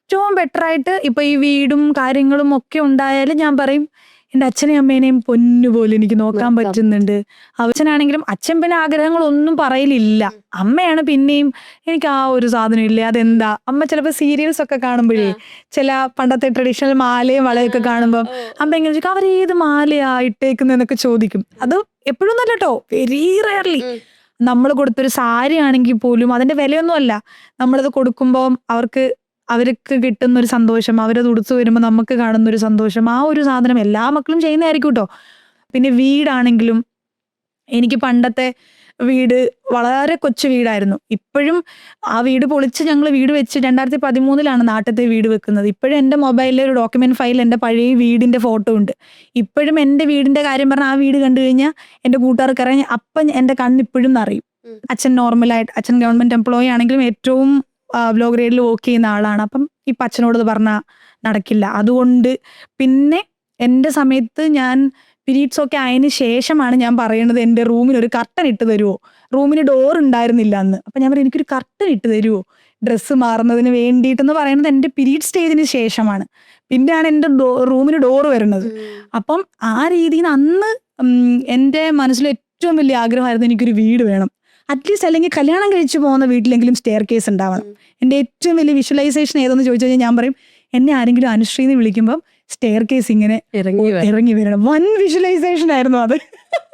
ഏറ്റവും ബെറ്ററായിട്ട് ഇപ്പൊ ഈ വീടും കാര്യങ്ങളും ഒക്കെ ഉണ്ടായാലും ഞാൻ പറയും എൻ്റെ അച്ഛനെയും അമ്മേനെയും പൊന്നുപോലെ എനിക്ക് നോക്കാൻ പറ്റുന്നുണ്ട്. അച്ഛനാണെങ്കിലും അച്ഛൻ പിന്നെ ആഗ്രഹങ്ങളൊന്നും പറയലില്ല. അമ്മയാണ് പിന്നെയും എനിക്ക് ആ ഒരു സാധനം ഇല്ലേ അതെന്താ. അമ്മ ചിലപ്പോൾ സീരിയൽസ് ഒക്കെ കാണുമ്പോഴേ ചില പണ്ടത്തെ ട്രഡീഷണൽ മാലയും വളയൊക്കെ കാണുമ്പോൾ അമ്മ എങ്ങനെ ചോദിക്കും അവരേത് മാലയാ ഇട്ടേക്കുന്നതെന്നൊക്കെ ചോദിക്കും. അത് എപ്പോഴും നല്ല കേട്ടോ, വെരി റയർലി. നമ്മൾ കൊടുത്തൊരു സാരി ആണെങ്കിൽ പോലും അതിന്റെ വിലയൊന്നും അല്ല, നമ്മളത് കൊടുക്കുമ്പോൾ അവർക്ക് കിട്ടുന്ന ഒരു സന്തോഷം, അവരത് ഉടുത്തു വരുമ്പോൾ നമുക്ക് കാണുന്ന ഒരു സന്തോഷം, ആ ഒരു സാധനം എല്ലാ മക്കളും ചെയ്യുന്നതായിരിക്കും കേട്ടോ. പിന്നെ വീടാണെങ്കിലും എനിക്ക് പണ്ടത്തെ വീട് വളരെ കൊച്ചു വീടായിരുന്നു. ഇപ്പോഴും ആ വീട് പൊളിച്ച് ഞങ്ങൾ വീട് വെച്ച് 2013 നാട്ടിലത്തെ വീട് വെക്കുന്നത്. ഇപ്പോഴും എൻ്റെ മൊബൈലിൽ ഒരു ഡോക്യുമെന്റ് ഫയൽ എൻ്റെ പഴയ വീടിന്റെ ഫോട്ടോ ഉണ്ട്. ഇപ്പോഴും എൻ്റെ വീടിന്റെ കാര്യം പറഞ്ഞാൽ ആ വീട് കണ്ടു കഴിഞ്ഞാൽ എൻ്റെ കൂട്ടുകാർക്ക് അറിയാം, അപ്പം എൻ്റെ കണ്ണിപ്പോഴും നിറയും. അച്ഛൻ നോർമലായിട്ട്, അച്ഛൻ ഗവൺമെന്റ് എംപ്ലോയി ആണെങ്കിലും ഏറ്റവും ലോ ഗ്രേഡിൽ വർക്ക് ചെയ്യുന്ന ആളാണ്. അപ്പം ഇപ്പം അച്ഛനോട് പറഞ്ഞാൽ നടക്കില്ല. അതുകൊണ്ട് പിന്നെ എൻ്റെ സമയത്ത് ഞാൻ പീരീഡ്സ് ഒക്കെ ആയതിനു ശേഷമാണ് ഞാൻ പറയുന്നത് എൻ്റെ റൂമിന് ഒരു കർട്ടൻ ഇട്ട് തരുമോ, റൂമിന് ഡോർ ഉണ്ടായിരുന്നില്ല അന്ന്. അപ്പം ഞാൻ പറയും എനിക്കൊരു കർട്ടൻ ഇട്ട് തരുമോ ഡ്രസ്സ് മാറുന്നതിന് വേണ്ടിയിട്ടെന്ന് പറയുന്നത് എൻ്റെ പീരീഡ് സ്റ്റേജിന് ശേഷമാണ്. പിന്നെയാണ് എൻ്റെ റൂമിന് ഡോറ് വരുന്നത്. അപ്പം ആ രീതിയിൽ അന്ന് എൻ്റെ മനസ്സിൽ ഏറ്റവും വലിയ ആഗ്രഹമായിരുന്നു എനിക്കൊരു വീട് വേണം. അറ്റ്ലീസ്റ്റ് അല്ലെങ്കിൽ കല്യാണം കഴിച്ചു പോകുന്ന വീട്ടിലെങ്കിലും സ്റ്റെയർ കേസ് ഉണ്ടാവണം. എൻ്റെ ഏറ്റവും വലിയ വിഷ്വലൈസേഷൻ ഏതെന്ന് ചോദിച്ചു കഴിഞ്ഞാൽ ഞാൻ പറയും എന്നെ ആരെങ്കിലും അനുശ്രീന്ന് വിളിക്കുമ്പം സ്റ്റെയർ കേസ് ഇങ്ങനെ ഇറങ്ങി വരണം. വൻ വിഷ്വലൈസേഷൻ ആയിരുന്നു അത്.